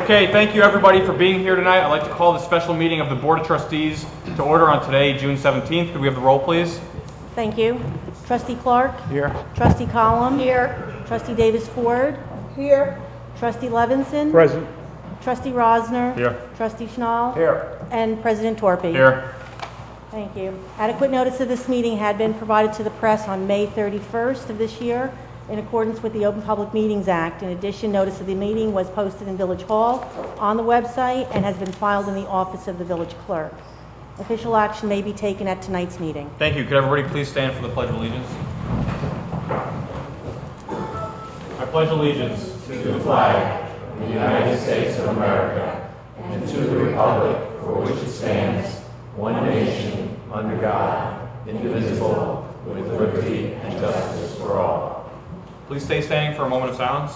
Okay, thank you everybody for being here tonight. I'd like to call the special meeting of the Board of Trustees to order on today, June 17th. Could we have the roll, please? Thank you. Trustee Clark? Here. Trustee Collum? Here. Trustee Davis Ford? Here. Trustee Levinson? Present. Trustee Rosner? Here. Trustee Schnall? Here. And President Torpey? Here. Thank you. Adequate notice of this meeting had been provided to the press on May 31st of this year in accordance with the Open Public Meetings Act. In addition, notice of the meeting was posted in Village Hall on the website and has been filed in the office of the village clerk. Official action may be taken at tonight's meeting. Thank you. Could everybody please stand for the Pledge of Allegiance? I pledge allegiance to the flag of the United States of America and to the republic for which it stands, one nation, under God, indivisible, with liberty and justice for all. Please stay standing for a moment of silence.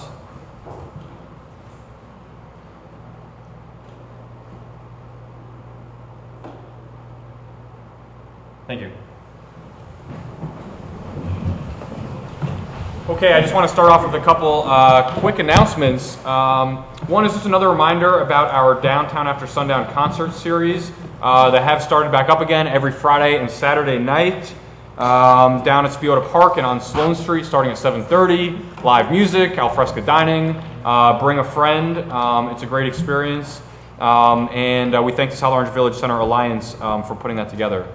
Thank you. Okay, I just want to start off with a couple quick announcements. One is just another reminder about our Downtown After Sundown concert series that have started back up again every Friday and Saturday night. Down at Spiota Park and on Sloane Street starting at 7:30. Live music, alfresco dining, bring a friend. It's a great experience. And we thank the South Orange Village Center Alliance for putting that together.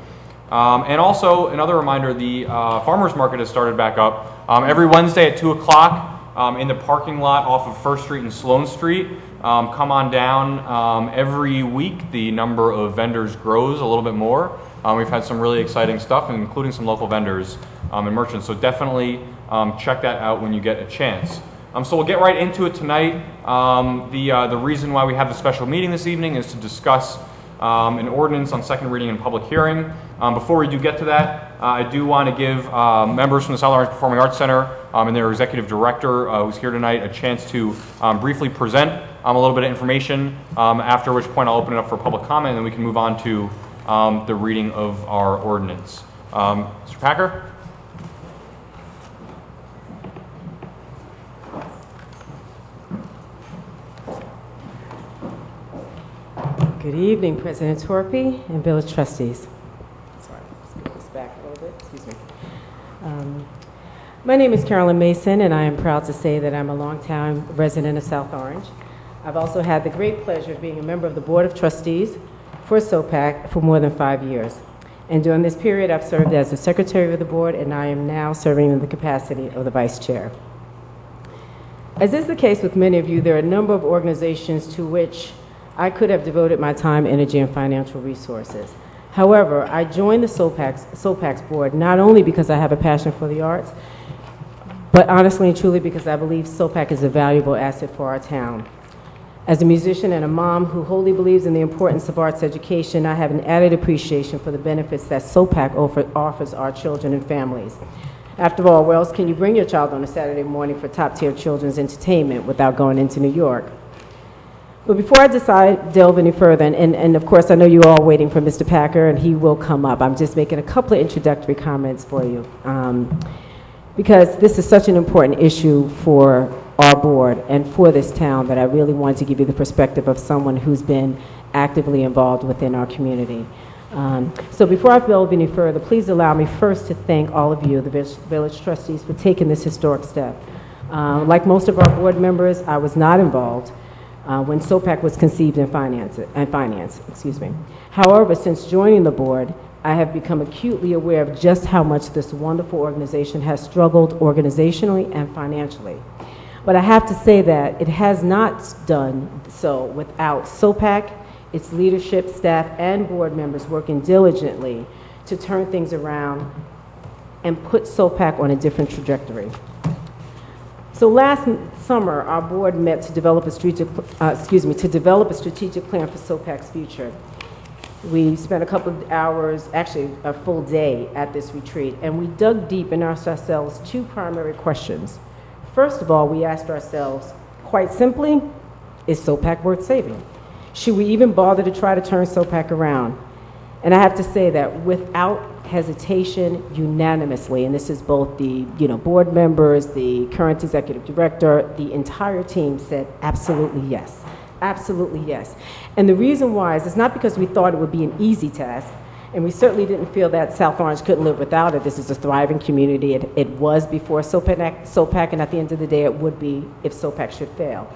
And also, another reminder, the Farmers Market has started back up every Wednesday at 2 o'clock in the parking lot off of 1st Street and Sloane Street. Come on down. Every week, the number of vendors grows a little bit more. We've had some really exciting stuff, including some local vendors and merchants. So definitely check that out when you get a chance. So we'll get right into it tonight. The reason why we have the special meeting this evening is to discuss an ordinance on second reading and public hearing. Before we do get to that, I do want to give members from the South Orange Performing Arts Center and their executive director, who's here tonight, a chance to briefly present a little bit of information, after which point I'll open it up for public comment, and then we can move on to the reading of our ordinance. Mr. Packer? Good evening, President Torpey and Village Trustees. Sorry, let's move this back a little bit. Excuse me. My name is Carolyn Mason, and I am proud to say that I'm a longtime resident of South Orange. I've also had the great pleasure of being a member of the Board of Trustees for SOPAC for more than 5 years. And during this period, I've served as the secretary of the board, and I am now serving in the capacity of the vice chair. As is the case with many of you, there are a number of organizations to which I could have devoted my time, energy, and financial resources. However, I joined the SOPAC's board not only because I have a passion for the arts, but honestly and truly because I believe SOPAC is a valuable asset for our town. As a musician and a mom who wholly believes in the importance of arts education, I have an added appreciation for the benefits that SOPAC offers our children and families. After all, where else can you bring your child on a Saturday morning for top-tier children's entertainment without going into New York? But before I delve any further, and of course I know you're all waiting for Mr. Packer, and he will come up. I'm just making a couple of introductory comments for you, because this is such an important issue for our board and for this town that I really wanted to give you the perspective of someone who's been actively involved within our community. So before I delve any further, please allow me first to thank all of you, the village trustees, for taking this historic step. Like most of our board members, I was not involved when SOPAC was conceived in finance. However, since joining the board, I have become acutely aware of just how much this wonderful organization has struggled organizationally and financially. But I have to say that it has not done so without SOPAC, its leadership, staff, and board members working diligently to turn things around and put SOPAC on a different trajectory. So last summer, our board met to develop a strategic plan for SOPAC's future. We spent a couple of hours, actually a full day at this retreat, and we dug deep and asked ourselves two primary questions. First of all, we asked ourselves, quite simply, is SOPAC worth saving? Should we even bother to try to turn SOPAC around? And I have to say that without hesitation, unanimously, and this is both the board members, the current executive director, the entire team said absolutely yes. Absolutely, yes. And the reason why is it's not because we thought it would be an easy task, and we certainly didn't feel that South Orange couldn't live without it. This is a thriving community. It was before SOPAC, and at the end of the day, it would be if SOPAC should fail.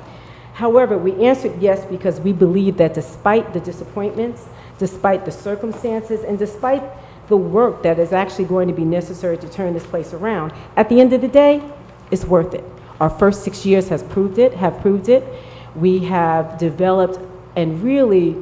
However, we answered yes because we believe that despite the disappointments, despite the circumstances, and despite the work that is actually going to be necessary to turn this place around, at the end of the day, it's worth it. Our first 6 years have proved it. We have developed and really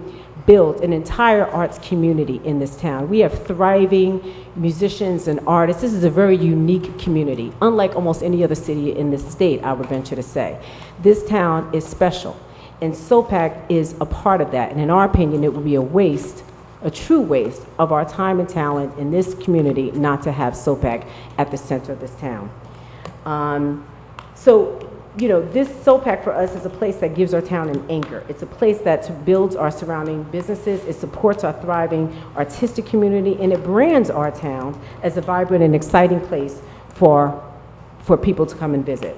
built an entire arts community in this town. We have thriving musicians and artists. This is a very unique community, unlike almost any other city in this state, I would venture to say. This town is special, and SOPAC is a part of that. And in our opinion, it would be a waste, a true waste of our time and talent in this community not to have SOPAC at the center of this town. This SOPAC for us is a place that gives our town an anchor. It's a place that builds our surrounding businesses, it supports our thriving artistic community, and it brands our town as a vibrant and exciting place for people to come and visit.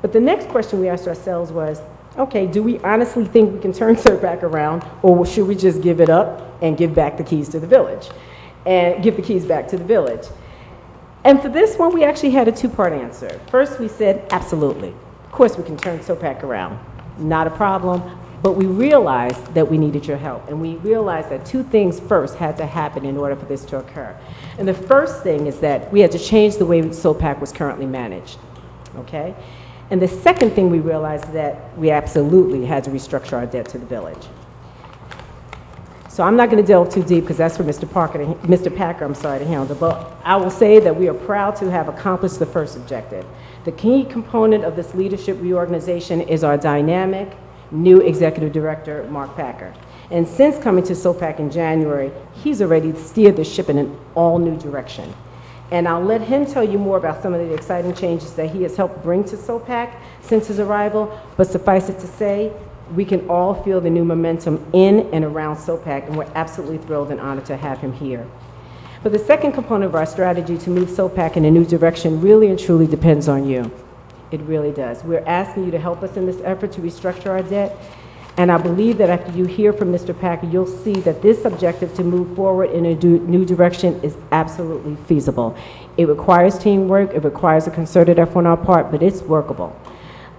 But the next question we asked ourselves was, okay, do we honestly think we can turn SOPAC around, or should we just give it up and give back the keys to the village? And give the keys back to the village. And for this one, we actually had a two-part answer. First, we said, absolutely. Of course, we can turn SOPAC around. Not a problem. But we realized that we needed your help. And we realized that two things first had to happen in order for this to occur. And the first thing is that we had to change the way SOPAC was currently managed. Okay? And the second thing we realized is that we absolutely had to restructure our debt to the village. So I'm not going to delve too deep because that's for Mr. Packer, to handle. But I will say that we are proud to have accomplished the first objective. The key component of this leadership reorganization is our dynamic new executive director, Mark Packer. And since coming to SOPAC in January, he's already steered the ship in an all-new direction. And I'll let him tell you more about some of the exciting changes that he has helped bring to SOPAC since his arrival. But suffice it to say, we can all feel the new momentum in and around SOPAC, and we're absolutely thrilled and honored to have him here. But the second component of our strategy to move SOPAC in a new direction really and truly depends on you. It really does. We're asking you to help us in this effort to restructure our debt, and I believe that after you hear from Mr. Packer, you'll see that this objective to move forward in a new direction is absolutely feasible. It requires teamwork, it requires a concerted effort on our part, but it's workable.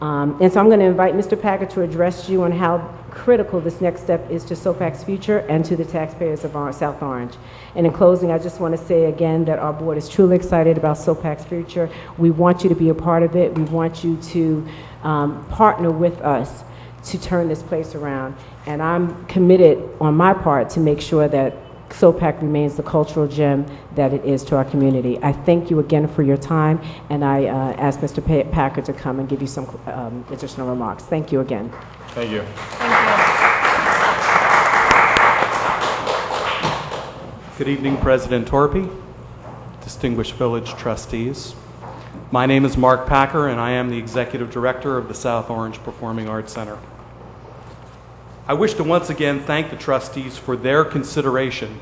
And so I'm going to invite Mr. Packer to address you on how critical this next step is to SOPAC's future and to the taxpayers of our South Orange. And in closing, I just want to say again that our board is truly excited about SOPAC's future. We want you to be a part of it. We want you to partner with us to turn this place around. And I'm committed on my part to make sure that SOPAC remains the cultural gem that it is to our community. I thank you again for your time, and I ask Mr. Packer to come and give you some additional remarks. Thank you again. Thank you. Good evening, President Torpy, distinguished village trustees. My name is Mark Packer, and I am the Executive Director of the South Orange Performing Arts Center. I wish to once again thank the trustees for their consideration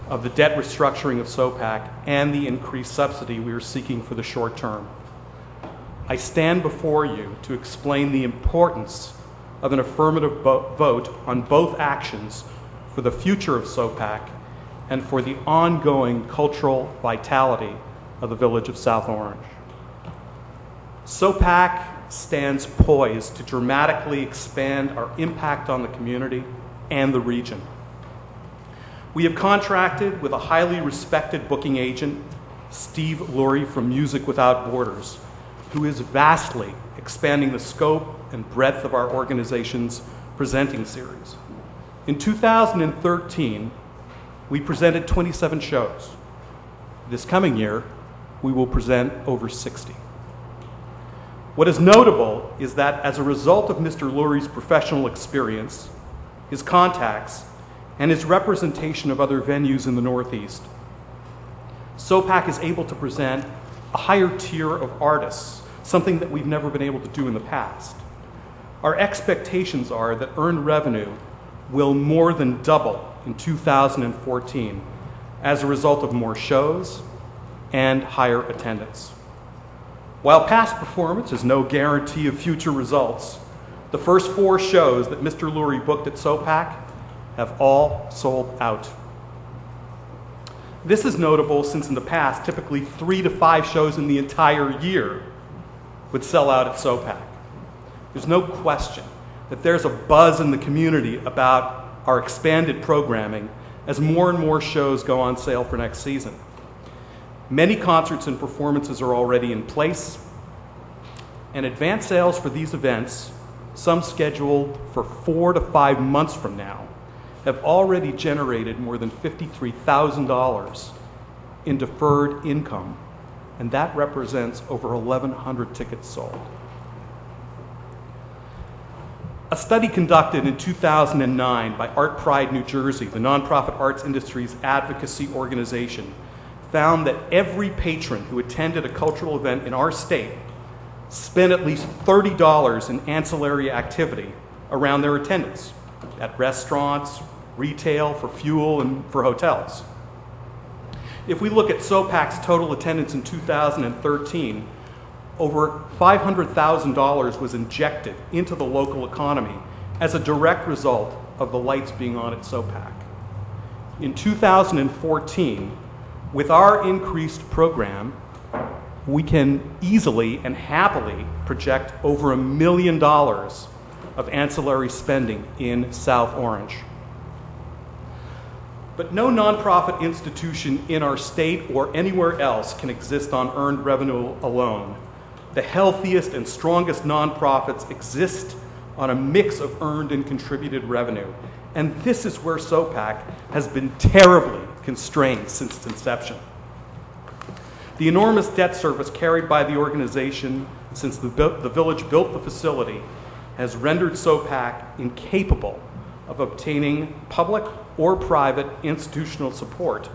of the debt restructuring of SOPAC and the increased subsidy we are seeking for the short term. I stand before you to explain the importance of an affirmative vote on both actions for the future of SOPAC and for the ongoing cultural vitality of the village of South Orange. SOPAC stands poised to dramatically expand our impact on the community and the region. We have contracted with a highly respected booking agent, Steve Lurie from Music Without Borders, who is vastly expanding the scope and breadth of our organization's presenting series. In 2013, we presented 27 shows. This coming year, we will present over 60. What is notable is that as a result of Mr. Lurie's professional experience, his contacts, and his representation of other venues in the Northeast, SOPAC is able to present a higher tier of artists, something that we've never been able to do in the past. Our expectations are that earned revenue will more than double in 2014 as a result of more shows and higher attendance. While past performance is no guarantee of future results, The first 4 shows that Mr. Lurie booked at SOPAC have all sold out. This is notable since in the past, typically 3 to 5 shows in the entire year would sell out at SOPAC. There's no question that there's a buzz in the community about our expanded programming as more and more shows go on sale for next season. Many concerts and performances are already in place, and advance sales for these events, some scheduled for 4 to 5 months from now, have already generated more than $53,000 in deferred income, and that represents over 1,100 tickets sold. A study conducted in 2009 by Art Pride New Jersey, the nonprofit arts industry's advocacy organization, found that every patron who attended a cultural event in our state spent at least $30 in ancillary activity around their attendance at restaurants, retail, for fuel, and for hotels. If we look at SOPAC's total attendance in 2013, over $500,000 was injected into the local economy as a direct result of the lights being on at SOPAC. In 2014, with our increased program, we can easily and happily project over $1 million of ancillary spending in South Orange. But no nonprofit institution in our state or anywhere else can exist on earned revenue alone. The healthiest and strongest nonprofits exist on a mix of earned and contributed revenue. And this is where SOPAC has been terribly constrained since its inception. The enormous debt service carried by the organization since the village built the facility has rendered SOPAC incapable of obtaining public or private institutional support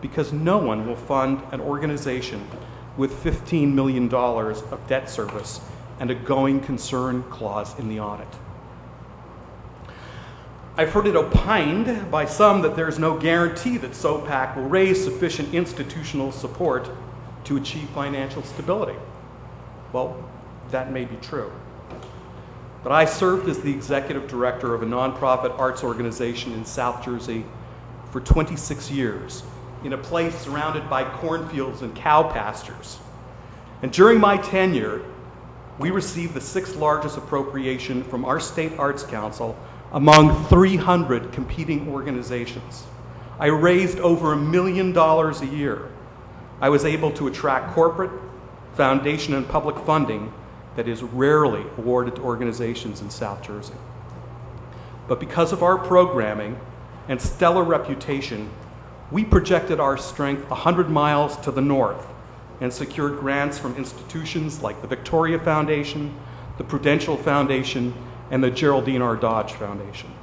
because no one will fund an organization with $15 million of debt service and a going concern clause in the audit. I've heard it opined by some that there's no guarantee that SOPAC will raise sufficient institutional support to achieve financial stability. Well, that may be true. But I served as the executive director of a nonprofit arts organization in South Jersey for 26 years, in a place surrounded by cornfields and cow pastures. And during my tenure, we received the 6th largest appropriation from our state arts council among 300 competing organizations. I raised over $1 million a year. I was able to attract corporate, foundation, and public funding that is rarely awarded to organizations in South Jersey. But because of our programming and stellar reputation, we projected our strength 100 miles to the north and secured grants from institutions like the Victoria Foundation, the Prudential Foundation, and the Geraldine R. Dodge Foundation.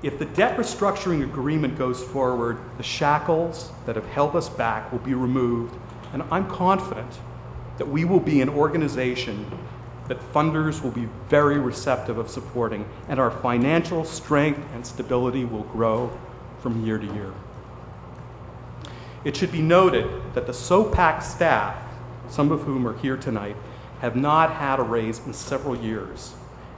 If the debt restructuring agreement goes forward, the shackles that have held us back will be removed, and I'm confident that we will be an organization that funders will be very receptive of supporting, and our financial strength and stability will grow from year to year. It should be noted that the SOPAC staff, some of whom are here tonight, have not had a raise in several years,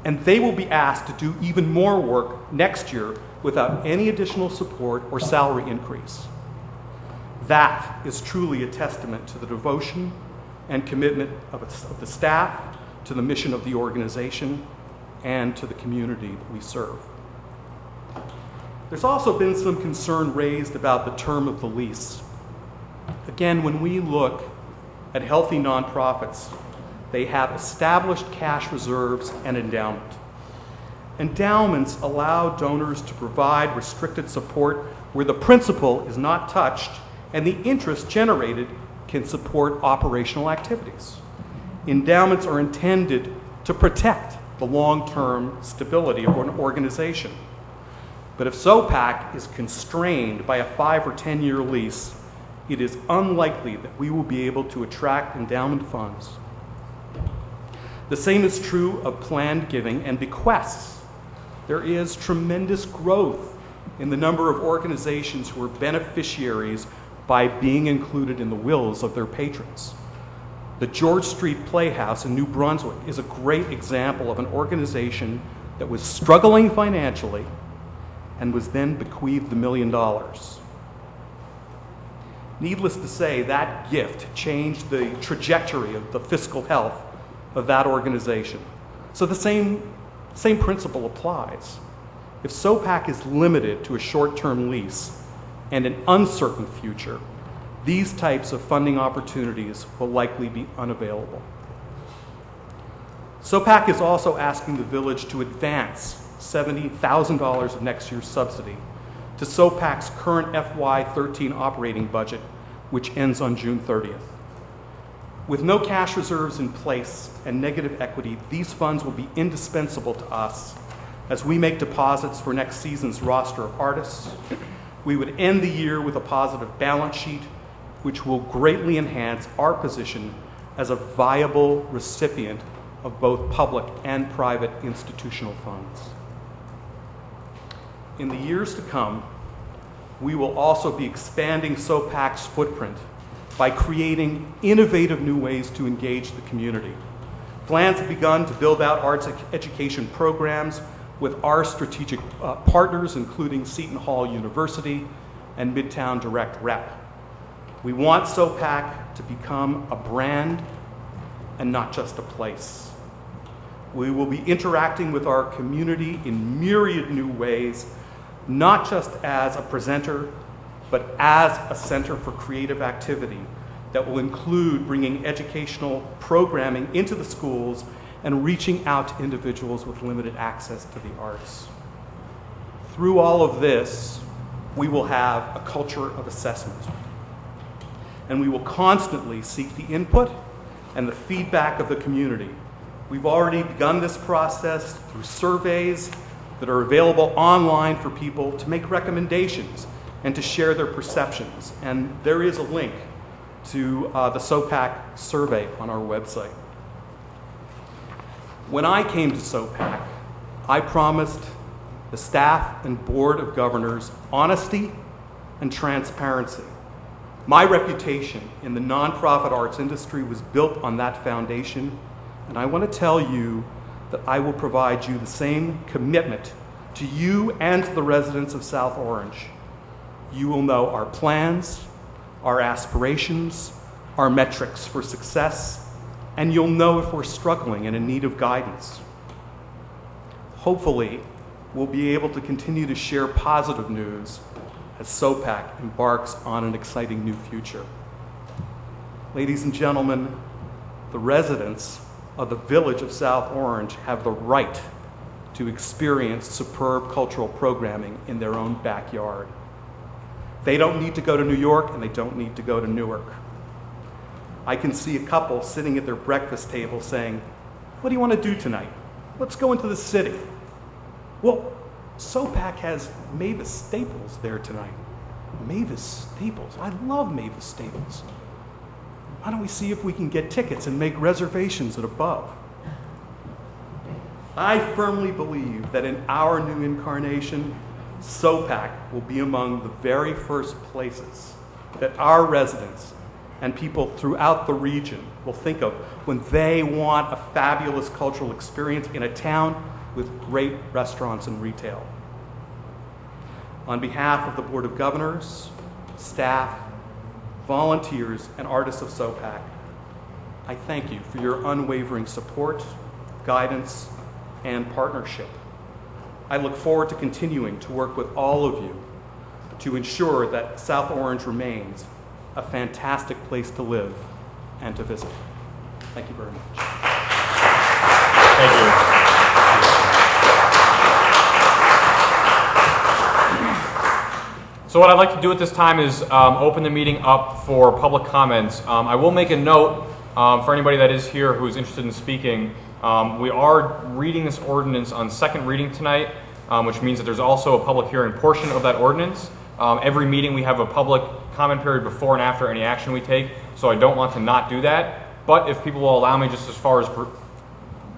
and they will be asked to do even more work next year without any additional support or salary increase. That is truly a testament to the devotion and commitment of the staff, to the mission of the organization, and to the community that we serve. There's also been some concern raised about the term of the lease. Again, when we look at healthy nonprofits, they have established cash reserves and endowment. Endowments allow donors to provide restricted support where the principal is not touched and the interest generated can support operational activities. Endowments are intended to protect the long-term stability of an organization. But if SOPAC is constrained by a 5 or 10-year lease, it is unlikely that we will be able to attract endowment funds. The same is true of planned giving and bequests. There is tremendous growth in the number of organizations who are beneficiaries by being included in the wills of their patrons. The George Street Playhouse in New Brunswick is a great example of an organization that was struggling financially and was then bequeathed $1 million. Needless to say, that gift changed the trajectory of the fiscal health of that organization. So the same principle applies. If SOPAC is limited to a short-term lease and an uncertain future, these types of funding opportunities will likely be unavailable. SOPAC is also asking the village to advance $70,000 of next year's subsidy to SOPAC's current FY13 operating budget, which ends on June 30th. With no cash reserves in place and negative equity, these funds will be indispensable to us as we make deposits for next season's roster of artists. We would end the year with a positive balance sheet, which will greatly enhance our position as a viable recipient of both public and private institutional funds. In the years to come, we will also be expanding SOPAC's footprint by creating innovative new ways to engage the community. Plans have begun to build out arts education programs with our strategic partners, including Seton Hall University and Midtown Direct Rep. We want SOPAC to become a brand and not just a place. We will be interacting with our community in myriad new ways, not just as a presenter, but as a center for creative activity that will include bringing educational programming into the schools and reaching out to individuals with limited access to the arts. Through all of this, we will have a culture of assessment, and we will constantly seek the input and the feedback of the community. We've already begun this process through surveys that are available online for people to make recommendations and to share their perceptions. And there is a link to the SOPAC survey on our website. When I came to SOPAC, I promised the staff and board of governors honesty and transparency. My reputation in the nonprofit arts industry was built on that foundation, and I want to tell you that I will provide you the same commitment to you and to the residents of South Orange. You will know our plans, our aspirations, our metrics for success, and you'll know if we're struggling and in need of guidance. Hopefully, we'll be able to continue to share positive news as SOPAC embarks on an exciting new future. Ladies and gentlemen, the residents of the village of South Orange have the right to experience superb cultural programming in their own backyard. They don't need to go to New York, and they don't need to go to Newark. I can see a couple sitting at their breakfast table saying, "What do you want to do tonight? Let's go into the city." Well, SOPAC has Mavis Staples there tonight. Mavis Staples. I love Mavis Staples. Why don't we see if we can get tickets and make reservations at Above? I firmly believe that in our new incarnation, SOPAC will be among the very first places that our residents and people throughout the region will think of when they want a fabulous cultural experience in a town with great restaurants and retail. On behalf of the Board of Governors, staff, volunteers, and artists of SOPAC, I thank you for your unwavering support, guidance, and partnership. I look forward to continuing to work with all of you to ensure that South Orange remains a fantastic place to live and to visit. Thank you very much. Thank you. So what I'd like to do at this time is open the meeting up for public comments. I will make a note for anybody that is here who is interested in speaking. We are reading this ordinance on second reading tonight, which means that there's also a public hearing portion of that ordinance. Every meeting we have a public comment period before and after any action we take, so I don't want to not do that. But if people will allow me, just as far as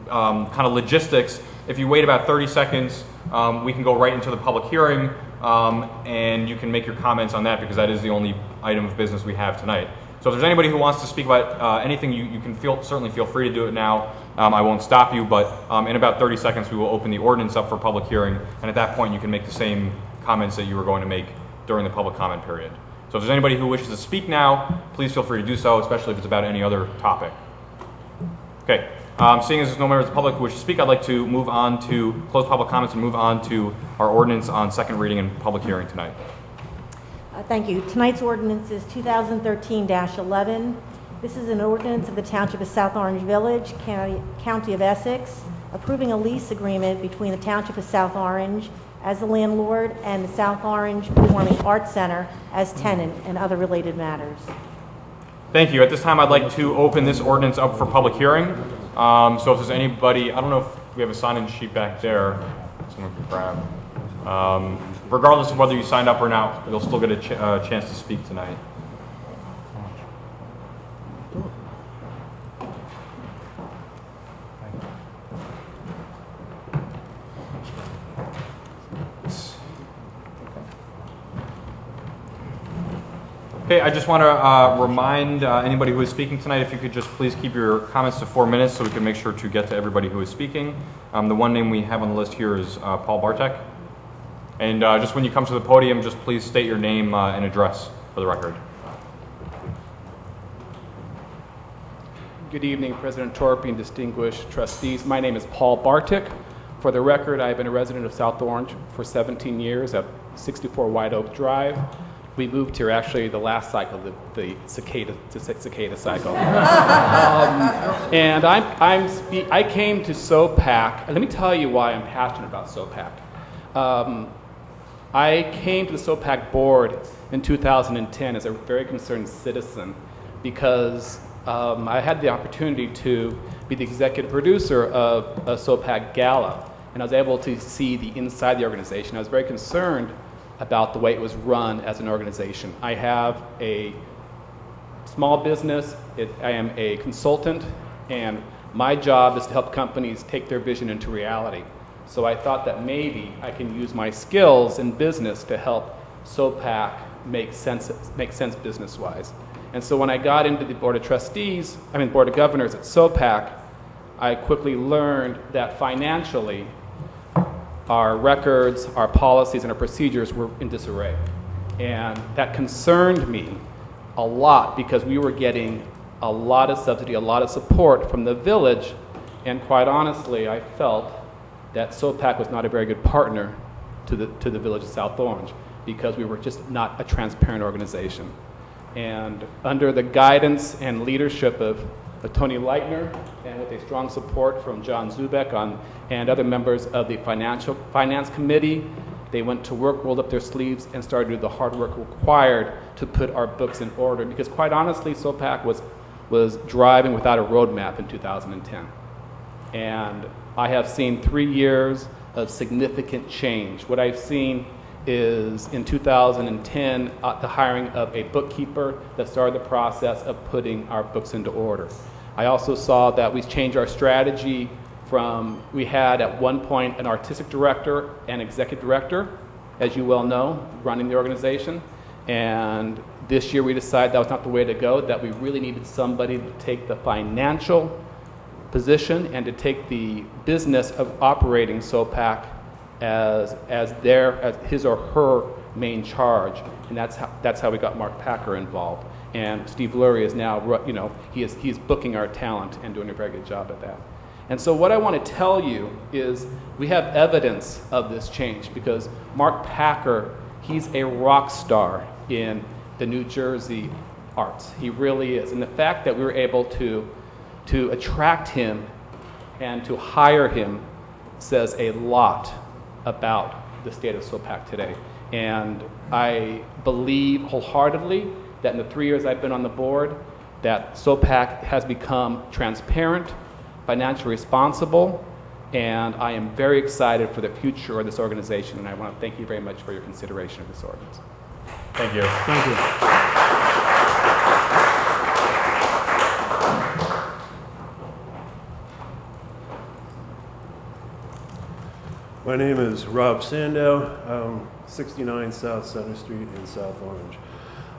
kind of logistics, if you wait about 30 seconds, we can go right into the public hearing, and you can make your comments on that because that is the only item of business we have tonight. So if there's anybody who wants to speak about anything, you can certainly feel free to do it now. I won't stop you, but in about 30 seconds we will open the ordinance up for public hearing, and at that point you can make the same comments that you were going to make during the public comment period. So if there's anybody who wishes to speak now, please feel free to do so, especially if it's about any other topic. Okay, seeing as there's no members of the public who wish to speak, I'd like to move on to close public comments and move on to our ordinance on second reading and public hearing tonight. Thank you. Tonight's ordinance is 2013-11. This is an ordinance of the Township of South Orange Village, County of Essex, approving a lease agreement between the Township of South Orange as the landlord and the South Orange Performing Arts Center as tenant and other related matters. Thank you. At this time, I'd like to open this ordinance up for public hearing. So if there's anybody, I don't know if we have a sign-in sheet back there. Someone can grab. Regardless of whether you signed up or not, you'll still get a chance to speak tonight. Okay, I just want to remind anybody who is speaking tonight, if you could just please keep your comments to 4 minutes so we can make sure to get to everybody who is speaking. The one name we have on the list here is Paul Bartek. And just when you come to the podium, just please state your name and address for the record. Good evening, President Torpy and distinguished trustees. My name is Paul Bartek. For the record, I've been a resident of South Orange for 17 years at 64 White Oak Drive. We moved here actually the last cycle, the cicada cycle. And I came to SOPAC. Let me tell you why I'm passionate about SOPAC. I came to the SOPAC board in 2010 as a very concerned citizen because I had the opportunity to be the executive producer of a SOPAC gala, and I was able to see the inside the organization. I was very concerned about the way it was run as an organization. I have a small business. I am a consultant, and my job is to help companies take their vision into reality. So I thought that maybe I can use my skills in business to help SOPAC make sense business-wise. And so when I got into the Board of Governors at SOPAC, I quickly learned that financially, our records, our policies, and our procedures were in disarray. And that concerned me a lot because we were getting a lot of subsidy, a lot of support from the village, and quite honestly, I felt that SOPAC was not a very good partner to the village of South Orange because we were just not a transparent organization. And under the guidance and leadership of Tony Leitner, and with a strong support from John Zubek and other members of the Finance Committee, they went to work, rolled up their sleeves, and started to do the hard work required to put our books in order. Because quite honestly, SOPAC was driving without a roadmap in 2010. And I have seen 3 years of significant change. What I've seen is in 2010, the hiring of a bookkeeper that started the process of putting our books into order. I also saw that we changed our strategy from, we had at one point an artistic director and executive director, as you well know, running the organization. And this year we decided that was not the way to go, that we really needed somebody to take the financial position and to take the business of operating SOPAC as his or her main charge, and that's how we got Mark Packer involved. And Steve Lurie is now, he's booking our talent and doing a very good job at that. And so what I want to tell you is we have evidence of this change because Mark Packer, he's a rock star in the New Jersey arts. He really is, and the fact that we were able to attract him and to hire him says a lot about the state of SOPAC today. And I believe wholeheartedly that in the 3 years I've been on the board, that SOPAC has become transparent, financially responsible, and I am very excited for the future of this organization, and I want to thank you very much for your consideration of this ordinance. Thank you. Thank you. My name is Rob Sandow, 69 South Center Street in South Orange.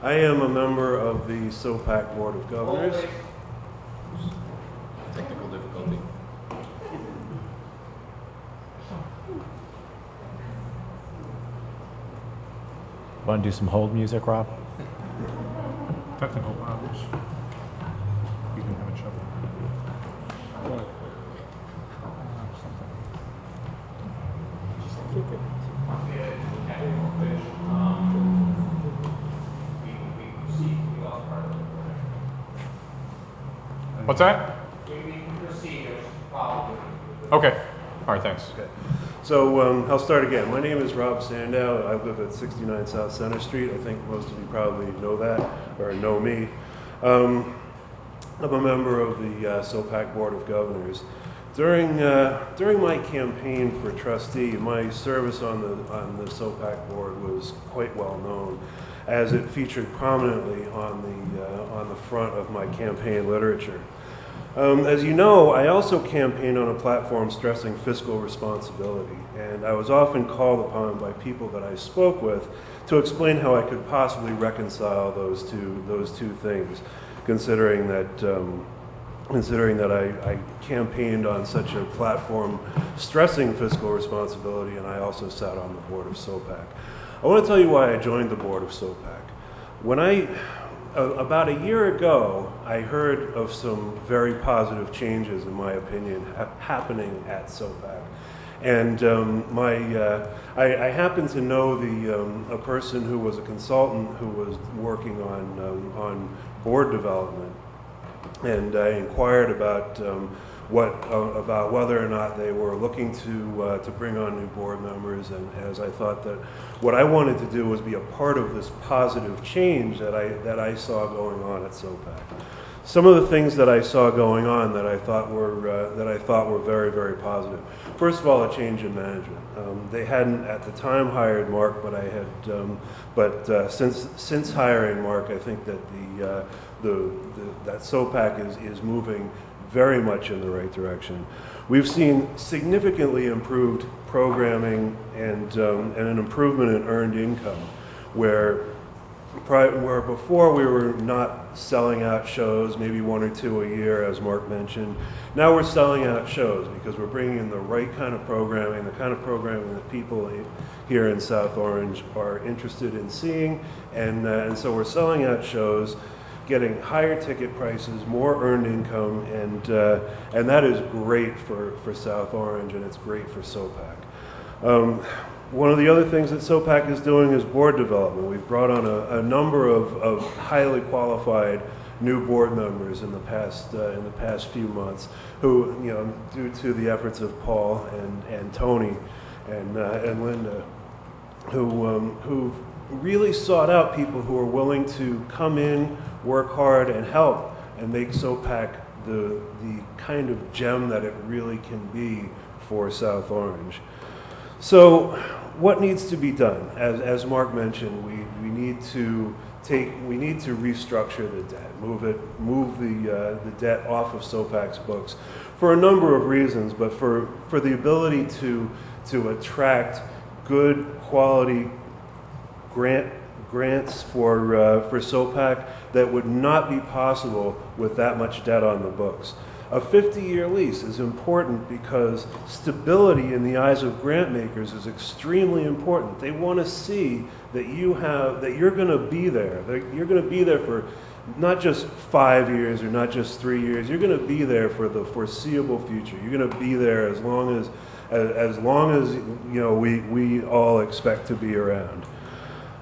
I am a member of the SOPAC Board of Governors. Technical difficulty. Want to do some hold music, Rob? Technical problems. You can have a shovel. What's that? Okay. All right, thanks. Okay. So I'll start again. My name is Rob Sandow. I live at 69 South Center Street. I think most of you probably know that or know me. I'm a member of the SOPAC Board of Governors. During my campaign for trustee, my service on the SOPAC board was quite well known, as it featured prominently on the front of my campaign literature. As you know, I also campaigned on a platform stressing fiscal responsibility, and I was often called upon by people that I spoke with to explain how I could possibly reconcile those two things, considering that I campaigned on such a platform stressing fiscal responsibility, and I also sat on the board of SOPAC. I want to tell you why I joined the board of SOPAC. When about a year ago, I heard of some very positive changes, in my opinion, happening at SOPAC. And I happen to know a person who was a consultant who was working on board development. And I inquired about about whether or not they were looking to bring on new board members, and as I thought that what I wanted to do was be a part of this positive change that I saw going on at SOPAC. Some of the things that I saw going on that I thought were very, very positive. First of all, a change in management. They hadn't at the time hired Mark, but since hiring Mark, I think that that SOPAC is moving very much in the right direction. We've seen significantly improved programming and an improvement in earned income, where before we were not selling out shows, maybe one or two a year, as Mark mentioned. Now we're selling out shows because we're bringing in the right kind of programming, the kind of programming that people here in South Orange are interested in seeing, and so we're selling out shows, getting higher ticket prices, more earned income, and that is great for South Orange, and it's great for SOPAC. One of the other things that SOPAC is doing is board development. We've brought on a number of highly qualified new board members in the past few months, who, due to the efforts of Paul and Tony and Linda, who really sought out people who are willing to come in, work hard, and help, and make SOPAC the kind of gem that it really can be for South Orange. So what needs to be done? As Mark mentioned, we need to restructure the debt, move the debt off of SOPAC's books for a number of reasons, but for the ability to attract good quality grants for SOPAC that would not be possible with that much debt on the books. A 50-year lease is important because stability in the eyes of grant makers is extremely important. They want to see that you're going to be there. You're going to be there for not just 5 years or not just 3 years. You're going to be there for the foreseeable future. You're going to be there as long as we all expect to be around.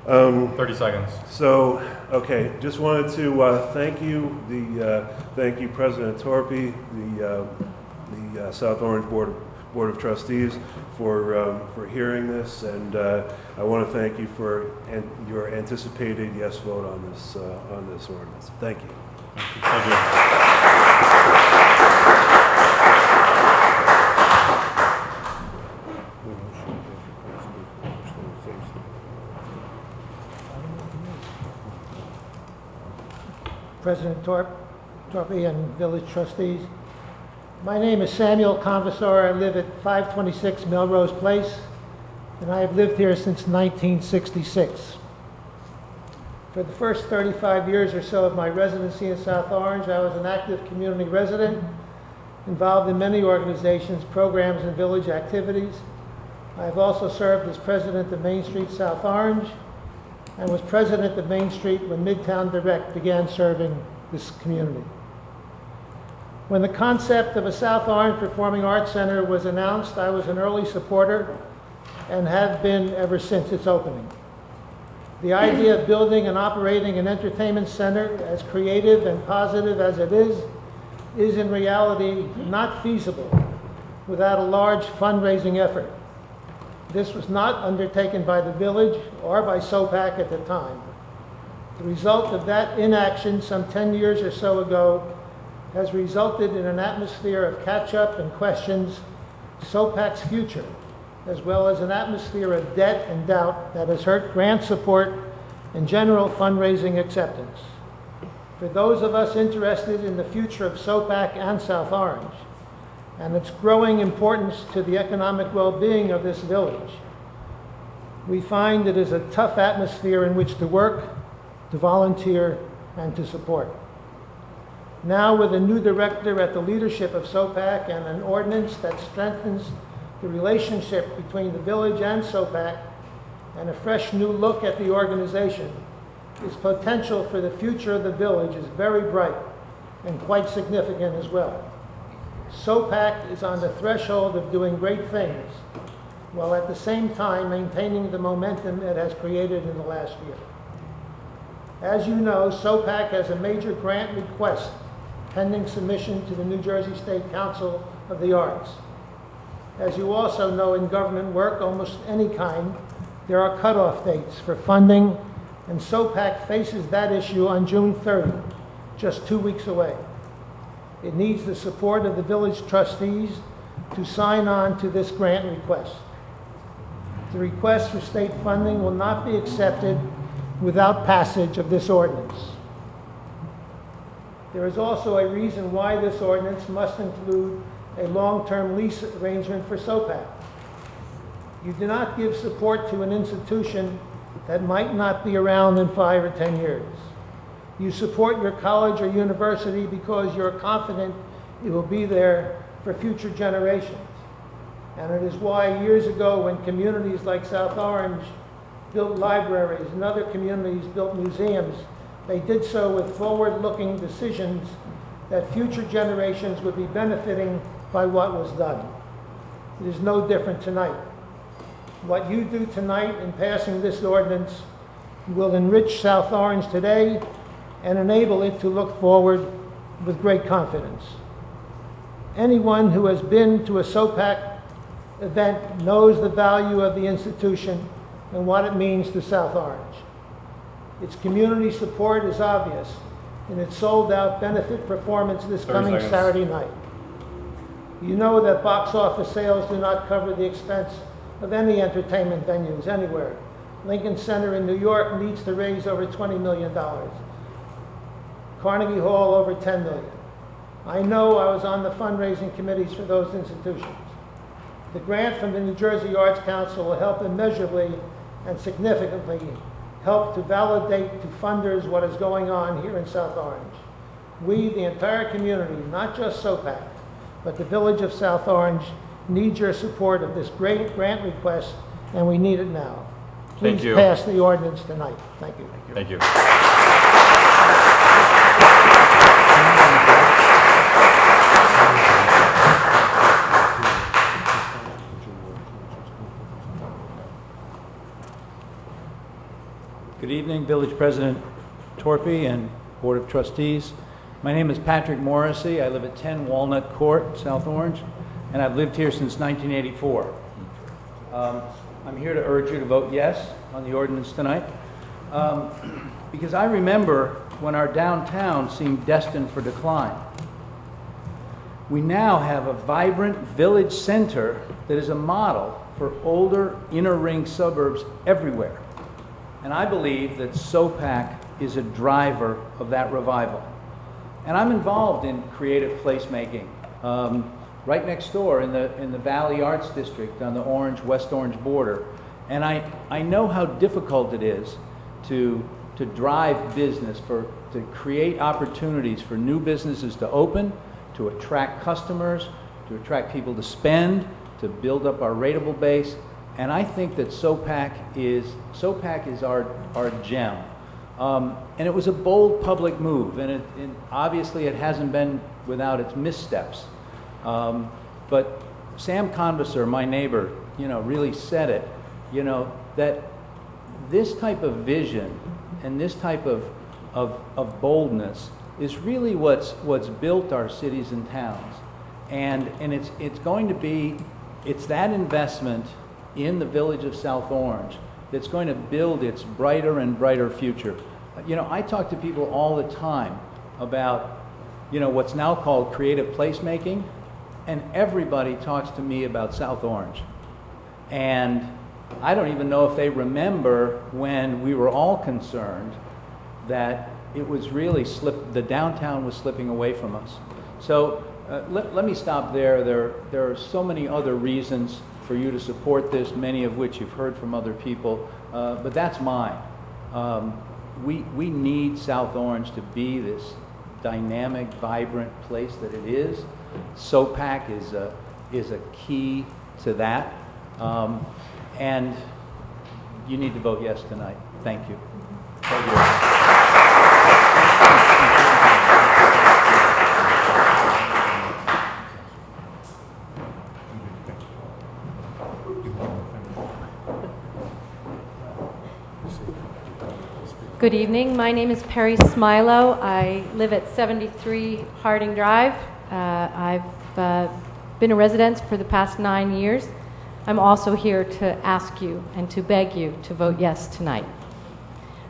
30 seconds. So, okay, just wanted to thank you, President Torpy, the South Orange Board of Trustees for hearing this, and I want to thank you for your anticipated yes vote on this ordinance. Thank you. Thank you. President Torpy and village trustees. My name is Samuel Conversor. I live at 526 Melrose Place, and I have lived here since 1966. For the first 35 years or so of my residency in South Orange, I was an active community resident, involved in many organizations, programs, and village activities. I have also served as president of Main Street South Orange and was president of Main Street when Midtown Direct began serving this community. When the concept of a South Orange Performing Arts Center was announced, I was an early supporter and have been ever since its opening. The idea of building and operating an entertainment center, as creative and positive as it is in reality not feasible without a large fundraising effort. This was not undertaken by the village or by SOPAC at the time. The result of that inaction some 10 years or so ago has resulted in an atmosphere of catch-up and questions SOPAC's future, as well as an atmosphere of debt and doubt that has hurt grant support and general fundraising acceptance. For those of us interested in the future of SOPAC and South Orange, and its growing importance to the economic well-being of this village, we find it is a tough atmosphere in which to work, to volunteer, and to support. Now, with a new director at the leadership of SOPAC and an ordinance that strengthens the relationship between the village and SOPAC, and a fresh new look at the organization, its potential for the future of the village is very bright and quite significant as well. SOPAC is on the threshold of doing great things, while at the same time maintaining the momentum it has created in the last year. As you know, SOPAC has a major grant request pending submission to the New Jersey State Council of the Arts. As you also know, in government work, almost any kind, there are cutoff dates for funding, and SOPAC faces that issue on June 30, just 2 weeks away. It needs the support of the village trustees to sign on to this grant request. The request for state funding will not be accepted without passage of this ordinance. There is also a reason why this ordinance must include a long-term lease arrangement for SOPAC. You do not give support to an institution that might not be around in 5 or 10 years. You support your college or university because you're confident it will be there for future generations. And it is why years ago, when communities like South Orange built libraries and other communities built museums, they did so with forward-looking decisions that future generations would be benefiting by what was done. It is no different tonight. What you do tonight in passing this ordinance will enrich South Orange today and enable it to look forward with great confidence. Anyone who has been to a SOPAC event knows the value of the institution and what it means to South Orange. Its community support is obvious in its sold-out benefit performance this coming Saturday night. You know that box office sales do not cover the expense of any entertainment venues anywhere. Lincoln Center in New York needs to raise over $20 million. Carnegie Hall over $10 million. I know I was on the fundraising committees for those institutions. The grant from the New Jersey Arts Council will help immeasurably and significantly help to validate to funders what is going on here in South Orange. We, the entire community, not just SOPAC, but the village of South Orange, need your support of this great grant request, and we need it now. Please pass the ordinance tonight. Thank you. Thank you. Good evening, Village President Torpy and Board of Trustees. My name is Patrick Morrissey. I live at 10 Walnut Court, South Orange, and I've lived here since 1984. I'm here to urge you to vote yes on the ordinance tonight, because I remember when our downtown seemed destined for decline. We now have a vibrant village center that is a model for older inner ring suburbs everywhere. And I believe that SOPAC is a driver of that revival. And I'm involved in creative placemaking right next door in the Valley Arts District on the West Orange border. And I know how difficult it is to to drive business, to create opportunities for new businesses to open, to attract customers, to attract people to spend, to build up our rateable base. And I think that SOPAC is our gem. And it was a bold public move, and obviously it hasn't been without its missteps. But Sam Convaser, my neighbor, really said it, that this type of vision and this type of boldness is really what's built our cities and towns. And it's going to be, it's that investment in the village of South Orange that's going to build its brighter and brighter future. I talk to people all the time about, what's now called creative placemaking, and everybody talks to me about South Orange. And I don't even know if they remember when we were all concerned that it was really the downtown was slipping away from us. So let me stop there. There are so many other reasons for you to support this, many of which you've heard from other people, but that's mine. We need South Orange to be this dynamic, vibrant place that it is. SOPAC is a key to that, and you need to vote yes tonight. Thank you. Thank you. Good evening. My name is Perry Smilo. I live at 73 Harding Drive. I've been a resident for the past 9 years. I'm also here to ask you and to beg you to vote yes tonight.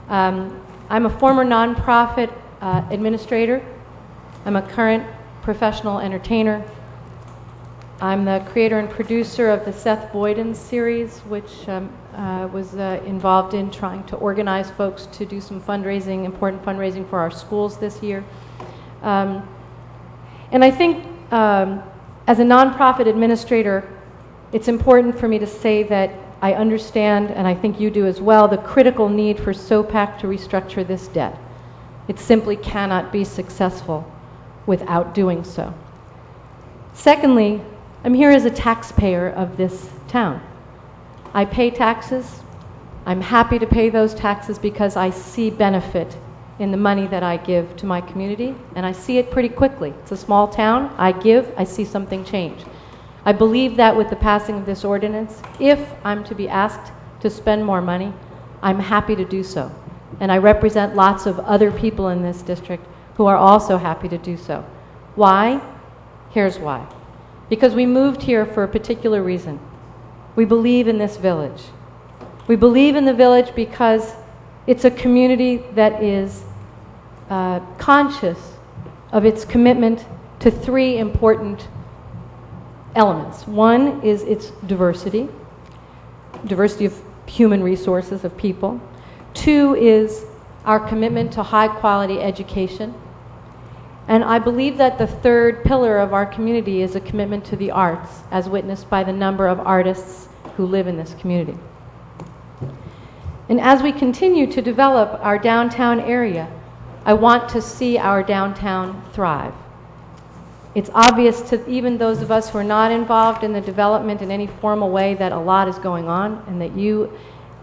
I'm a former nonprofit administrator. I'm a current professional entertainer. I'm the creator and producer of the Seth Boyden series, which was involved in trying to organize folks to do some fundraising, important fundraising for our schools this year. And I think as a nonprofit administrator, it's important for me to say that I understand, and I think you do as well, the critical need for SOPAC to restructure this debt. It simply cannot be successful without doing so. Secondly, I'm here as a taxpayer of this town. I pay taxes. I'm happy to pay those taxes because I see benefit in the money that I give to my community, and I see it pretty quickly. It's a small town. I give, I see something change. I believe that with the passing of this ordinance, if I'm to be asked to spend more money, I'm happy to do so. And I represent lots of other people in this district who are also happy to do so. Why? Here's why. Because we moved here for a particular reason. We believe in this village. We believe in the village because it's a community that is conscious of its commitment to three important elements. One is its diversity of human resources, of people. Two is our commitment to high quality education. And I believe that the third pillar of our community is a commitment to the arts, as witnessed by the number of artists who live in this community. And as we continue to develop our downtown area, I want to see our downtown thrive. It's obvious to even those of us who are not involved in the development in any formal way that a lot is going on, and that you,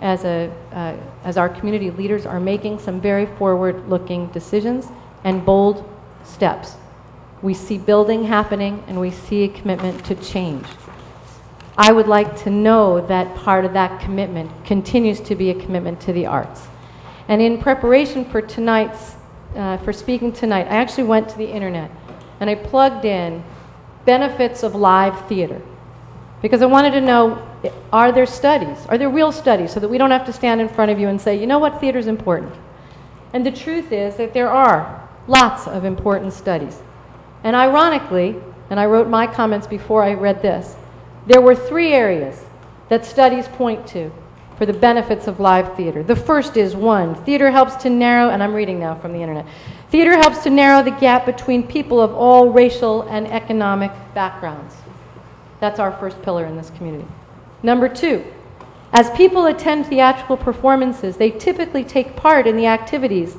as our community leaders, are making some very forward-looking decisions and bold steps. We see building happening, and we see a commitment to change. I would like to know that part of that commitment continues to be a commitment to the arts. And in preparation for for speaking tonight, I actually went to the internet and I plugged in benefits of live theater, because I wanted to know, are there studies? Are there real studies, so that we don't have to stand in front of you and say, you know what, theater is important. And the truth is that there are lots of important studies. And ironically, and I wrote my comments before I read this, there were three areas that studies point to for the benefits of live theater. The first is, one, theater helps to narrow, and I'm reading now from the internet, theater helps to narrow the gap between people of all racial and economic backgrounds. That's our first pillar in this community. Number two, As people attend theatrical performances, they typically take part in the activities.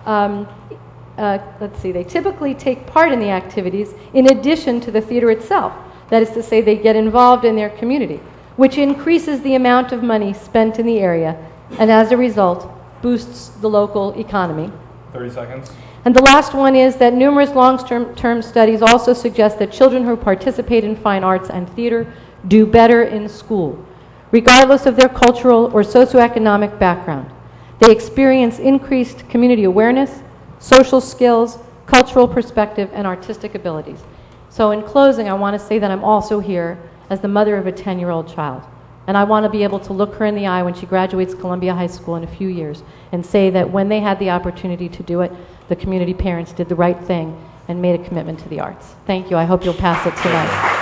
They typically take part in the activities in addition to the theater itself. That is to say, they get involved in their community, which increases the amount of money spent in the area, and as a result, boosts the local economy. 30 seconds. And the last one is that numerous long-term studies also suggest that children who participate in fine arts and theater do better in school, regardless of their cultural or socioeconomic background. They experience increased community awareness, social skills, cultural perspective, and artistic abilities. So in closing, I want to say that I'm also here as the mother of a 10-year-old child. And I want to be able to look her in the eye when she graduates Columbia High School in a few years and say that when they had the opportunity to do it, the community parents did the right thing and made a commitment to the arts. Thank you. I hope you'll pass it tonight.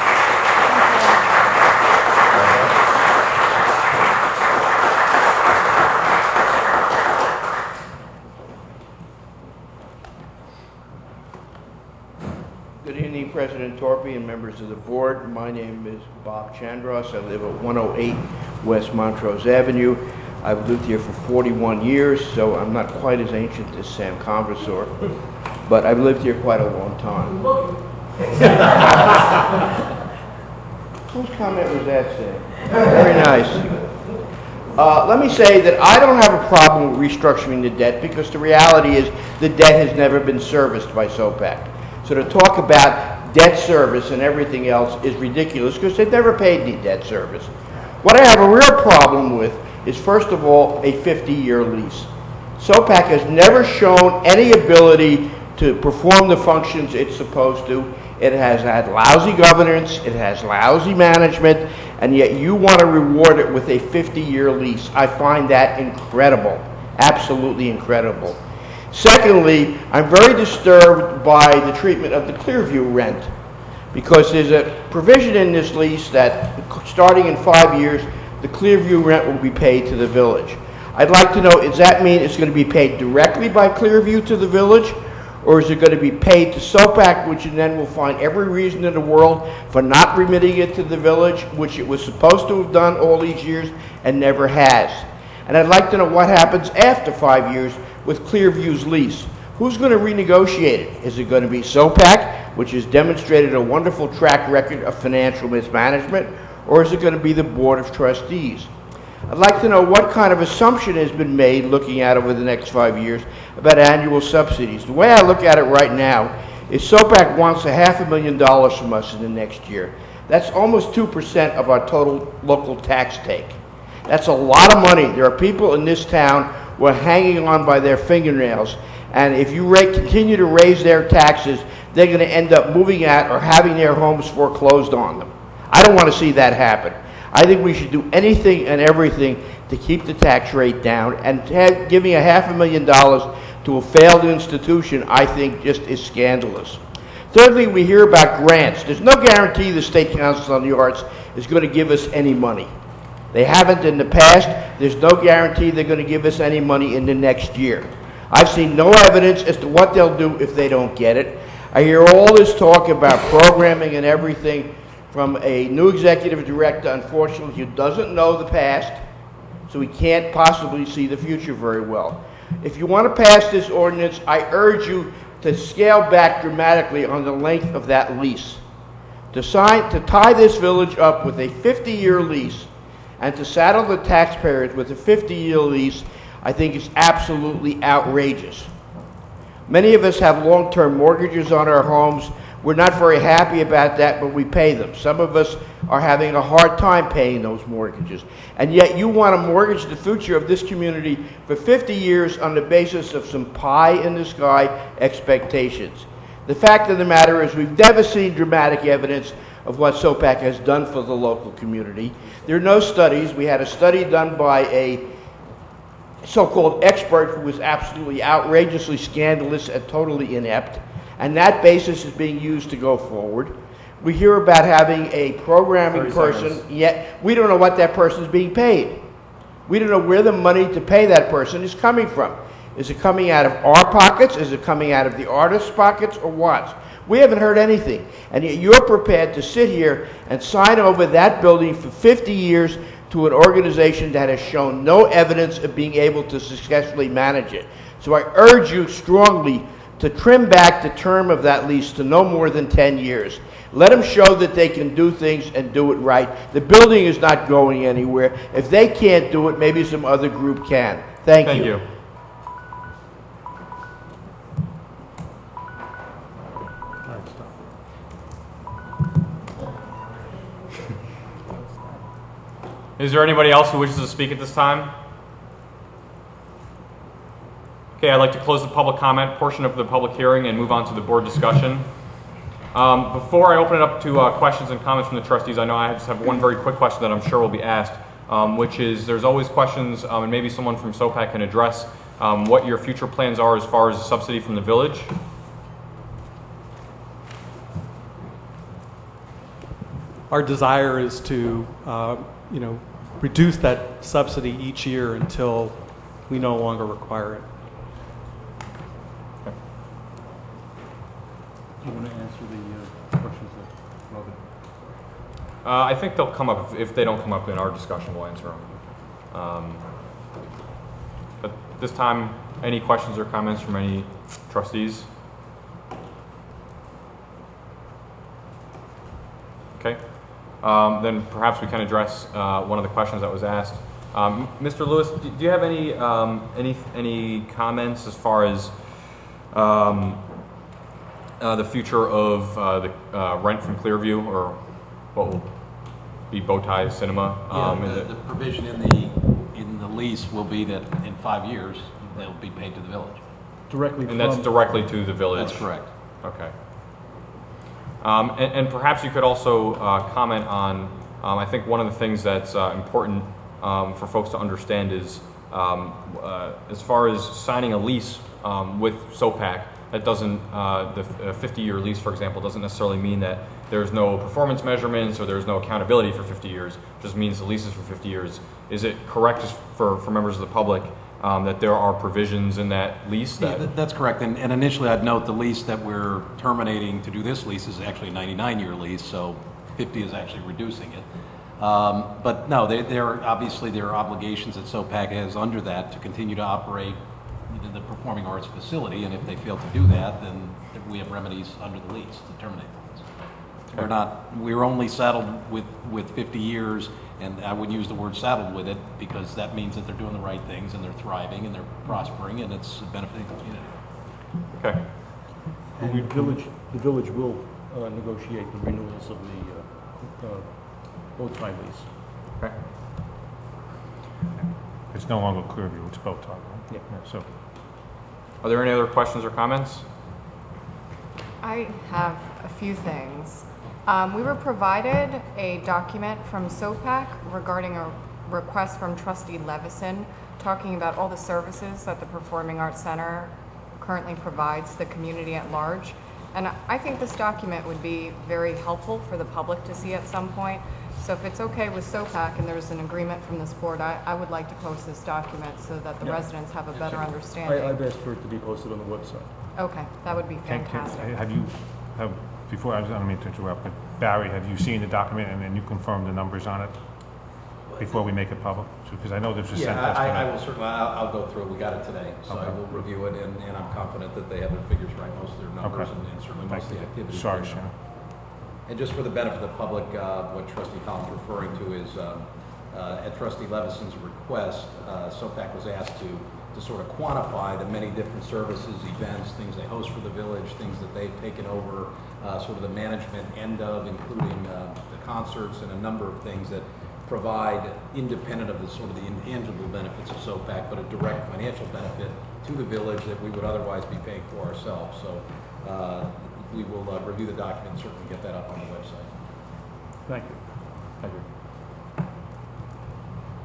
Good evening, President Torpy and members of the board. My name is Bob Chandros. I live at 108 West Montrose Avenue. I've lived here for 41 years, so I'm not quite as ancient as Sam Conversor, but I've lived here quite a long time. Whose comment was that, Sam? Very nice. Let me say that I don't have a problem with restructuring the debt because the reality is the debt has never been serviced by SOPAC. So to talk about debt service and everything else is ridiculous because they've never paid any debt service. What I have a real problem with is, first of all, a 50-year lease. SOPAC has never shown any ability to perform the functions it's supposed to. It has had lousy governance, it has lousy management, and yet you want to reward it with a 50-year lease. I find that incredible, absolutely incredible. Secondly, I'm very disturbed by the treatment of the Clearview rent because there's a provision in this lease that starting in 5 years, the Clearview rent will be paid to the village. I'd like to know, does that mean it's going to be paid directly by Clearview to the village, or is it going to be paid to SOPAC, which then will find every reason in the world for not remitting it to the village, which it was supposed to have done all these years and never has? And I'd like to know what happens after 5 years with Clearview's lease. Who's going to renegotiate it? Is it going to be SOPAC, which has demonstrated a wonderful track record of financial mismanagement, or is it going to be the Board of Trustees? I'd like to know what kind of assumption has been made looking at over the next 5 years about annual subsidies. The way I look at it right now is SOPAC wants $500,000 from us in the next year. That's almost 2% of our total local tax take. That's a lot of money. There are people in this town who are hanging on by their fingernails, and if you continue to raise their taxes, they're going to end up moving out or having their homes foreclosed on them. I don't want to see that happen. I think we should do anything and everything to keep the tax rate down, and giving $500,000 to a failed institution, I think, just is scandalous. Thirdly, we hear about grants. There's no guarantee the State Council on the Arts is going to give us any money. They haven't in the past. There's no guarantee they're going to give us any money in the next year. I've seen no evidence as to what they'll do if they don't get it. I hear all this talk about programming and everything from a new executive director, unfortunately, who doesn't know the past, so he can't possibly see the future very well. If you want to pass this ordinance, I urge you to scale back dramatically on the length of that lease. To tie this village up with a 50-year lease and to saddle the taxpayers with a 50-year lease, I think is absolutely outrageous. Many of us have long-term mortgages on our homes. We're not very happy about that, but we pay them. Some of us are having a hard time paying those mortgages. And yet you want to mortgage the future of this community for 50 years on the basis of some pie-in-the-sky expectations. The fact of the matter is we've never seen dramatic evidence of what SOPAC has done for the local community. There are no studies. We had a study done by a so-called expert who was absolutely outrageously scandalous and totally inept, and that basis is being used to go forward. We hear about having a programming person, yet we don't know what that person is being paid. We don't know where the money to pay that person is coming from. Is it coming out of our pockets? Is it coming out of the artist's pockets, or what? We haven't heard anything, and yet you're prepared to sit here and sign over that building for 50 years to an organization that has shown no evidence of being able to successfully manage it. So I urge you strongly to trim back the term of that lease to no more than 10 years. Let them show that they can do things and do it right. The building is not going anywhere. If they can't do it, maybe some other group can. Thank you. Is there anybody else who wishes to speak at this time? Okay, I'd like to close the public comment portion of the public hearing and move on to the board discussion. Before I open it up to questions and comments from the trustees, I know I just have one very quick question that I'm sure will be asked, which is there's always questions, and maybe someone from SOPAC can address what your future plans are as far as subsidy from the village. Our desire is to, reduce that subsidy each year until we no longer require it. Do you want to answer the questions that Robin? I think they'll come up. If they don't come up in our discussion, we'll answer them. But this time, any questions or comments from any trustees? Okay. Then perhaps we can address one of the questions that was asked. Mr. Lewis, do you have any comments as far as the future of the rent from Clearview, or what will be Bowtie Cinema? The provision in the lease will be that in 5 years they'll be paid to the village. That's directly to the village. That's correct. Okay. And perhaps you could also comment on, I think one of the things that's important for folks to understand is as far as signing a lease with SOPAC, that doesn't, the 50-year lease, for example, doesn't necessarily mean that there's no performance measurements or there's no accountability for 50 years. It just means the lease is for 50 years. Is it correct for members of the public that there are provisions in that lease? That's correct. And initially I'd note the lease that we're terminating to do this lease is actually a 99-year lease, so 50 is actually reducing it. But no, obviously there are obligations that SOPAC has under that to continue to operate the performing arts facility, and if they fail to do that, then we have remedies under the lease to terminate the lease. We're only saddled with 50 years, and I would use the word saddled with it because that means that they're doing the right things and they're thriving and they're prospering and it's benefiting the community. Okay. The village will negotiate the renewals of the bow-tie lease. Okay. It's no longer Clearview, it's Bowtie, right? Yeah. So, are there any other questions or comments? I have a few things. We were provided a document from SOPAC regarding a request from Trustee Levison talking about all the services that the Performing Arts Center currently provides the community at large. And I think this document would be very helpful for the public to see at some point. So if it's okay with SOPAC and there's an agreement from this board, I would like to post this document so that the residents have a better understanding. I've asked for it to be posted on the website. Okay, that would be fantastic. Before, I don't mean to interrupt, but Barry, have you seen the document and then you confirmed the numbers on it before we make it public? Because I know this was sent to us tonight. I will certainly, I'll go through it. We got it today, so I will review it, and I'm confident that they have their figures right, most of their numbers, and certainly most of the activities. Sorry, Sharon. And just for the benefit of the public, what Trustee Collins is referring to is at Trustee Levison's request, SOPAC was asked to sort of quantify the many different services, events, things they host for the village, things that they've taken over, sort of the management end of, including the concerts and a number of things that provide, independent of the sort of the intangible benefits of SOPAC, but a direct financial benefit to the village that we would otherwise be paying for ourselves. So we will review the document and certainly get that up on the website. Thank you. Thank you.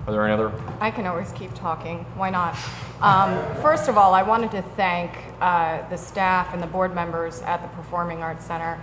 Are there any other? I can always keep talking. Why not? First of all, I wanted to thank the staff and the board members at the Performing Arts Center.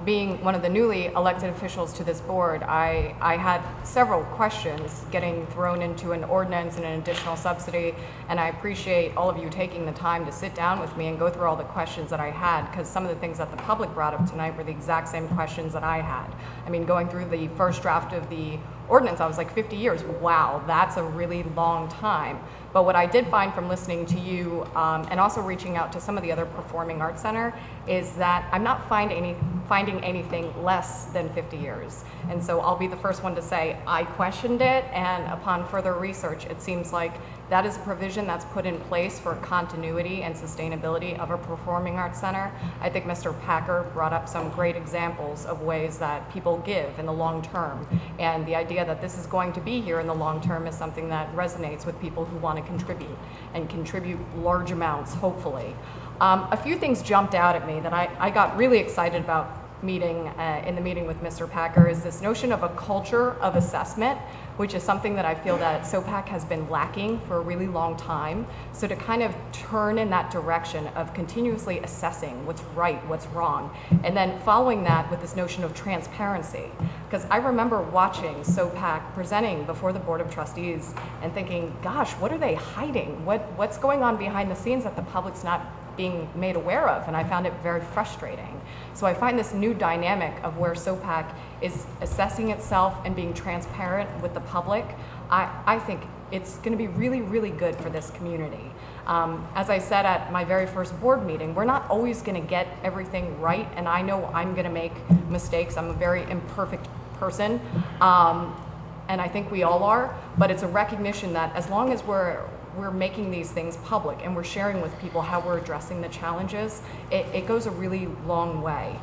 Being one of the newly elected officials to this board, I had several questions getting thrown into an ordinance and an additional subsidy, and I appreciate all of you taking the time to sit down with me and go through all the questions that I had, because some of the things that the public brought up tonight were the exact same questions that I had. I mean, going through the first draft of the ordinance. I was like, 50 years, wow, that's a really long time. But what I did find from listening to you and also reaching out to some of the other performing arts center is that I'm not finding anything less than 50 years. And so I'll be the first one to say I questioned it, and upon further research, it seems like that is a provision that's put in place for continuity and sustainability of a performing arts center. I think Mr. Packer brought up some great examples of ways that people give in the long term. And the idea that this is going to be here in the long term is something that resonates with people who want to contribute and contribute large amounts, hopefully. A few things jumped out at me that I got really excited about in the meeting with Mr. Packer is this notion of a culture of assessment, which is something that I feel that SOPAC has been lacking for a really long time. So to kind of turn in that direction of continuously assessing what's right, what's wrong, and then following that with this notion of transparency. Because I remember watching SOPAC presenting before the Board of Trustees and thinking, gosh, what are they hiding? What's going on behind the scenes that the public's not being made aware of? And I found it very frustrating. So I find this new dynamic of where SOPAC is assessing itself and being transparent with the public. I think it's going to be really, really good for this community. As I said at my very first board meeting, we're not always going to get everything right, and I know I'm going to make mistakes. I'm a very imperfect person, and I think we all are, but it's a recognition that as long as we're making these things public and we're sharing with people how we're addressing the challenges, it goes a really long way.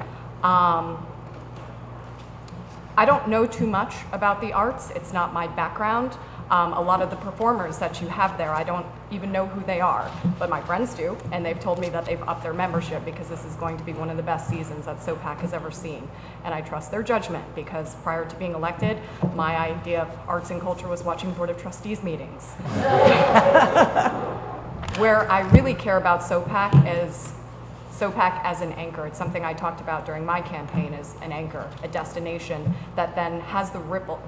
I don't know too much about the arts. It's not my background. A lot of the performers that you have there, I don't even know who they are, but my friends do, and they've told me that they've upped their membership because this is going to be one of the best seasons that SOPAC has ever seen. And I trust their judgment, because prior to being elected, my idea of arts and culture was watching Board of Trustees meetings. Where I really care about SOPAC is SOPAC as an anchor. It's something I talked about during my campaign as an anchor, a destination that then has the ripple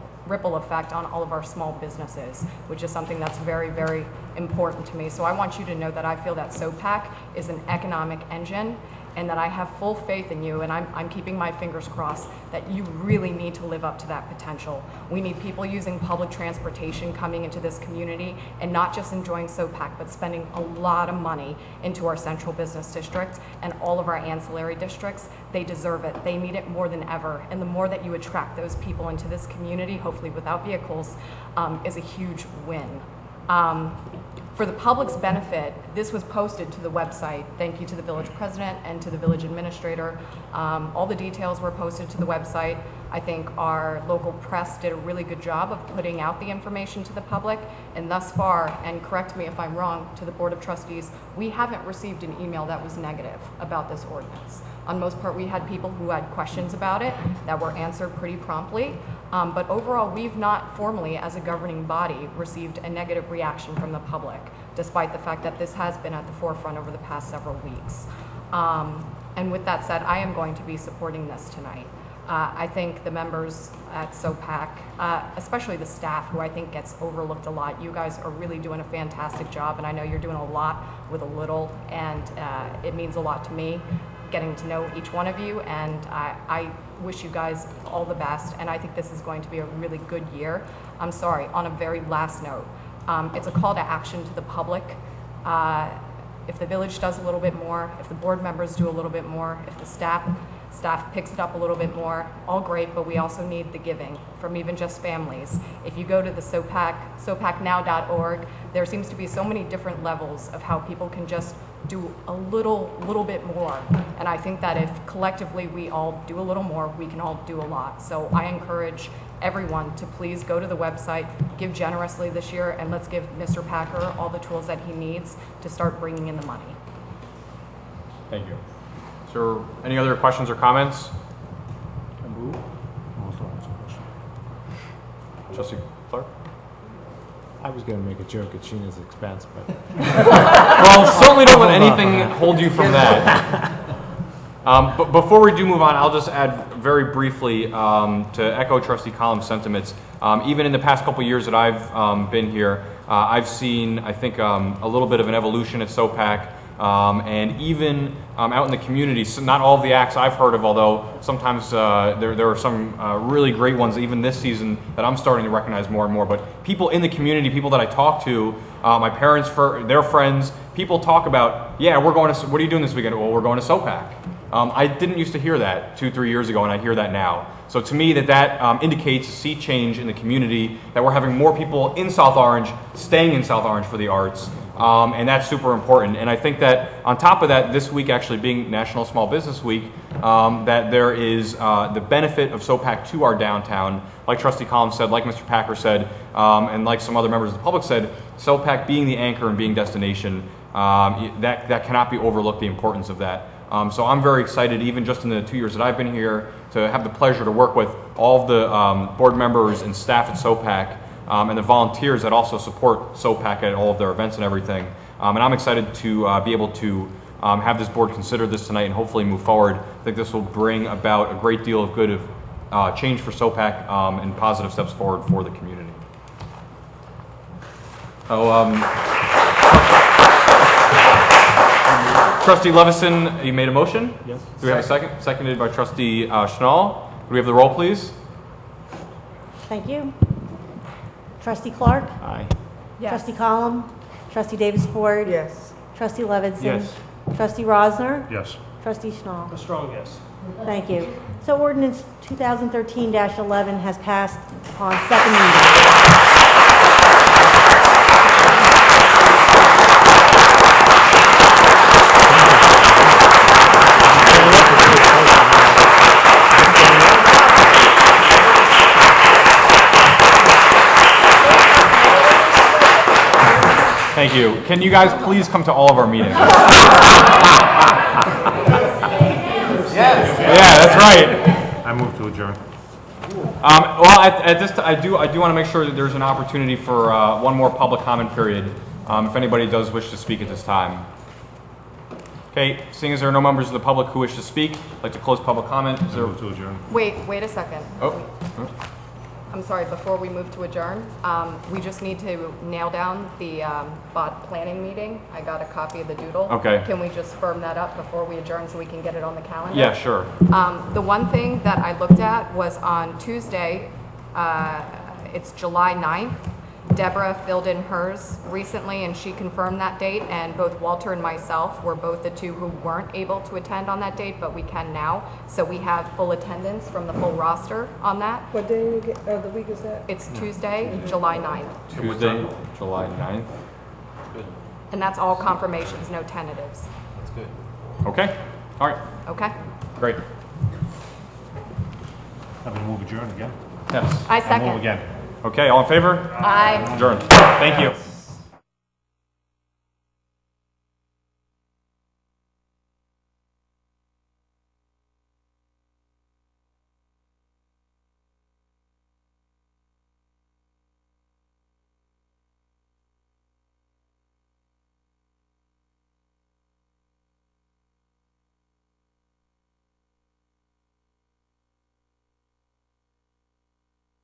effect on all of our small businesses, which is something that's very, very important to me. So I want you to know that I feel that SOPAC is an economic engine, and that I have full faith in you, and I'm keeping my fingers crossed that you really need to live up to that potential. We need people using public transportation coming into this community and not just enjoying SOPAC, but spending a lot of money into our central business district and all of our ancillary districts. They deserve it. They need it more than ever. And the more that you attract those people into this community, hopefully without vehicles, is a huge win. For the public's benefit, this was posted to the website. Thank you to the village president and to the village administrator. All the details were posted to the website. I think our local press did a really good job of putting out the information to the public. And thus far, and correct me if I'm wrong, to the Board of Trustees, we haven't received an email that was negative about this ordinance. On most part, we had people who had questions about it that were answered pretty promptly. But overall, we've not formally, as a governing body, received a negative reaction from the public, despite the fact that this has been at the forefront over the past several weeks. And with that said, I am going to be supporting this tonight. I think the members at SOPAC, especially the staff, who I think gets overlooked a lot, you guys are really doing a fantastic job, and I know you're doing a lot with a little, and it means a lot to me getting to know each one of you, and I wish you guys all the best, and I think this is going to be a really good year. I'm sorry, on a very last note, it's a call to action to the public. If the village does a little bit more, if the board members do a little bit more, if the staff picks it up a little bit more, all great, but we also need the giving from even just families. If you go to the sopacnow.org, there seems to be so many different levels of how people can just do a little bit more. And I think that if collectively we all do a little more, we can all do a lot. So I encourage everyone to please go to the website, give generously this year, and let's give Mr. Packer all the tools that he needs to start bringing in the money. Thank you. Is there any other questions or comments? Trustee Clark? I was going to make a joke at Sheena's expense, but... Well, certainly don't let anything hold you from that. But before we do move on, I'll just add very briefly to echo Trustee Collins' sentiments. Even in the past couple years that I've been here, I've seen, I think, a little bit of an evolution at SOPAC And even out in the community, so not all of the acts I've heard of, although sometimes there are some really great ones even this season that I'm starting to recognize more and more. But people in the community, people that I talk to, my parents, their friends, people talk about, yeah, we're going to, what are you doing this weekend? Well, we're going to SOPAC. I didn't used to hear that 2-3 years ago, and I hear that now. So to me, that indicates a sea change in the community, that we're having more people in South Orange staying in South Orange for the arts, and that's super important. And I think that on top of that, this week actually being National Small Business Week, that there is the benefit of SOPAC to our downtown. Like Trustee Collins said, like Mr. Packer said, and like some other members of the public said, SOPAC being the anchor and being destination, that cannot be overlooked, the importance of that. So I'm very excited, even just in the 2 years that I've been here, to have the pleasure to work with all of the board members and staff at SOPAC, and the volunteers that also support SOPAC at all of their events and everything. And I'm excited to be able to have this board consider this tonight and hopefully move forward. I think this will bring about a great deal of good change for SOPAC and positive steps forward for the community. Trustee Levison, you made a motion? Yes. Do we have a second? Seconded by Trustee Schnall. Do we have the roll, please? Thank you. Trustee Clark? Aye. Yes. Trustee Collum? Trustee Davis Ford? Yes. Trustee Levinson? Yes. Trustee Rosner? Yes. Trustee Schnall? A strong yes. Thank you. So ordinance 2013-11 has passed on second reading. Thank you. Can you guys please come to all of our meetings? Yes. Yeah, that's right. I move to adjourn. Well, at this I do want to make sure that there's an opportunity for one more public comment period, if anybody does wish to speak at this time. Okay, seeing as there are no members of the public who wish to speak, I'd like to close public comment. Is there... Move to adjourn. Wait a second. Oh. I'm sorry, before we move to adjourn, we just need to nail down the bot planning meeting. I got a copy of the doodle. Okay. Can we just firm that up before we adjourn so we can get it on the calendar? Yeah, sure. The one thing that I looked at was on Tuesday, it's July 9th. Deborah filled in hers recently and she confirmed that date, and both Walter and myself were both the two who weren't able to attend on that date, but we can now. So we have full attendance from the full roster on that. What day of the week is that? It's Tuesday, July 9th. Tuesday, July 9th. And that's all confirmations, no tentatives. That's good. Okay. All right. Okay? Great. I'm going to move adjourn again. Yes. I I'll second. move again. Okay, all in favor? Aye. Adjourned. Thank you.